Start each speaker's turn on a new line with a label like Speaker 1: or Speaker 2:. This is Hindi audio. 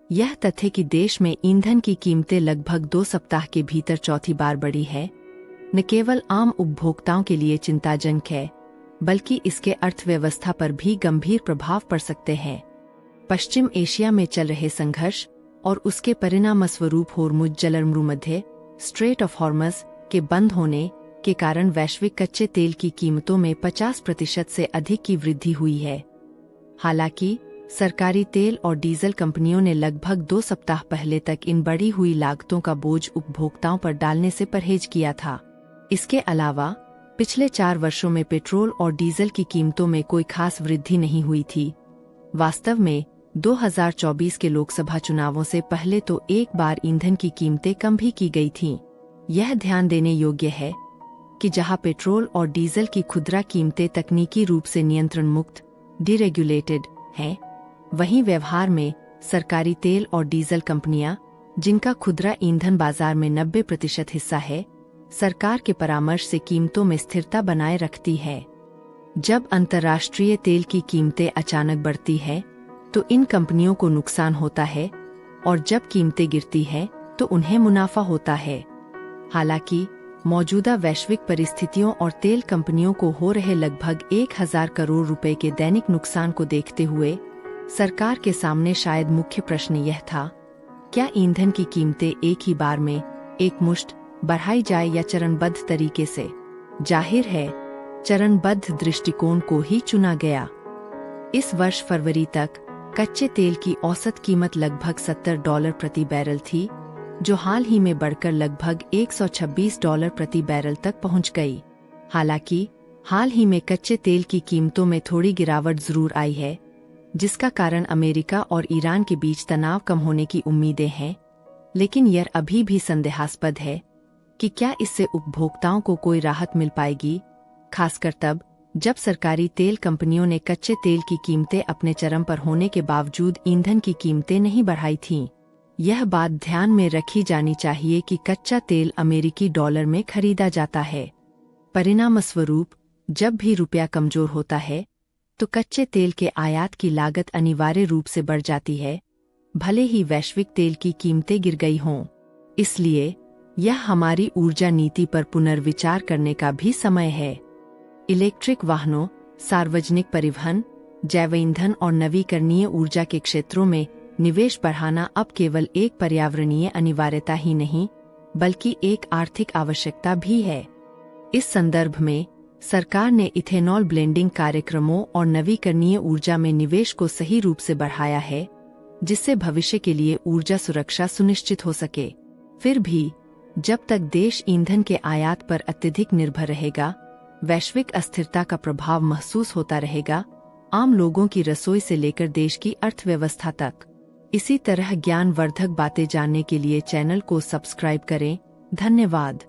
Speaker 1: यह तथ्य कि देश में ईंधन की कीमतें लगभग 2 सप्ताह के भीतर चौथी बार बढ़ी है, न केवल आम उपभोक्ताओं के लिए चिंताजनक है, बल्कि इसके अर्थव्यवस्था पर भी गंभीर प्रभाव पड़ सकते हैं। पश्चिम एशिया में चल रहे संघर्ष और उसके परिणामस्वरूप होर्मुज जलमरूमध्य स्ट्रेट ऑफ हॉर्मज के बंद होने के कारण वैश्विक कच्चे तेल की कीमतों में 50% से अधिक की वृद्धि हुई है। हालांकि सरकारी तेल और डीजल कंपनियों ने लगभग 2 सप्ताह पहले तक इन बढ़ी हुई लागतों का बोझ उपभोक्ताओं पर डालने से परहेज किया था। इसके अलावा पिछले 4 वर्षों में पेट्रोल और डीजल की कीमतों में कोई खास वृद्धि नहीं हुई थी। वास्तव में 2024 के लोकसभा चुनावों से पहले तो एक बार ईंधन की कीमतें कम भी की गई थीं। यह ध्यान देने योग्य है कि जहां पेट्रोल और डीजल की खुदरा कीमतें तकनीकी रूप से नियंत्रण मुक्त डीरेगुलेटेड हैं, वहीं व्यवहार में सरकारी तेल और डीजल कंपनियां, जिनका खुदरा ईंधन बाजार में 90% हिस्सा है, सरकार के परामर्श से कीमतों में स्थिरता बनाए रखती है। जब अंतर्राष्ट्रीय तेल की कीमतें अचानक बढ़ती है तो इन कंपनियों को नुकसान होता है, और जब कीमतें गिरती है तो उन्हें मुनाफा होता है। हालांकि मौजूदा वैश्विक परिस्थितियों और तेल कंपनियों को हो रहे लगभग 1000 करोड़ रुपए के दैनिक नुकसान को देखते हुए सरकार के सामने शायद मुख्य प्रश्न यह था, क्या ईंधन की कीमतें एक ही बार में एकमुश्त बढ़ाई जाए या चरणबद्ध तरीके से। जाहिर है, चरणबद्ध दृष्टिकोण को ही चुना गया। इस वर्ष फरवरी तक कच्चे तेल की औसत कीमत लगभग $70 प्रति बैरल थी, जो हाल ही में बढ़कर लगभग $126 प्रति बैरल तक पहुंच गई। हालांकि हाल ही में कच्चे तेल की कीमतों में थोड़ी गिरावट जरूर आई है, जिसका कारण अमेरिका और ईरान के बीच तनाव कम होने की उम्मीदें हैं, लेकिन यह अभी भी संदेहास्पद है कि क्या इससे उपभोक्ताओं को कोई राहत मिल पाएगी, खासकर तब जब सरकारी तेल कंपनियों ने कच्चे तेल की कीमतें अपने चरम पर होने के बावजूद ईंधन की कीमतें नहीं बढ़ाई थीं। यह बात ध्यान में रखी जानी चाहिए कि कच्चा तेल अमेरिकी डॉलर में खरीदा जाता है। परिणामस्वरूप जब भी रुपया कमजोर होता है तो कच्चे तेल के आयात की लागत अनिवार्य रूप से बढ़ जाती है, भले ही वैश्विक तेल की कीमतें गिर गई हों। इसलिए यह हमारी ऊर्जा नीति पर पुनर्विचार करने का भी समय है। इलेक्ट्रिक वाहनों, सार्वजनिक परिवहन, जैव ईंधन और नवीकरणीय ऊर्जा के क्षेत्रों में निवेश बढ़ाना अब केवल एक पर्यावरणीय अनिवार्यता ही नहीं, बल्कि एक आर्थिक आवश्यकता भी है। इस संदर्भ में सरकार ने इथेनॉल ब्लेंडिंग कार्यक्रमों और नवीकरणीय ऊर्जा में निवेश को सही रूप से बढ़ाया है, जिससे भविष्य के लिए ऊर्जा सुरक्षा सुनिश्चित हो सके। फिर भी जब तक देश ईंधन के आयात पर अत्यधिक निर्भर रहेगा, वैश्विक अस्थिरता का प्रभाव महसूस होता रहेगा, आम लोगों की रसोई से लेकर देश की अर्थव्यवस्था तक। इसी तरह ज्ञानवर्धक बातें जानने के लिए चैनल को सब्सक्राइब करें। धन्यवाद।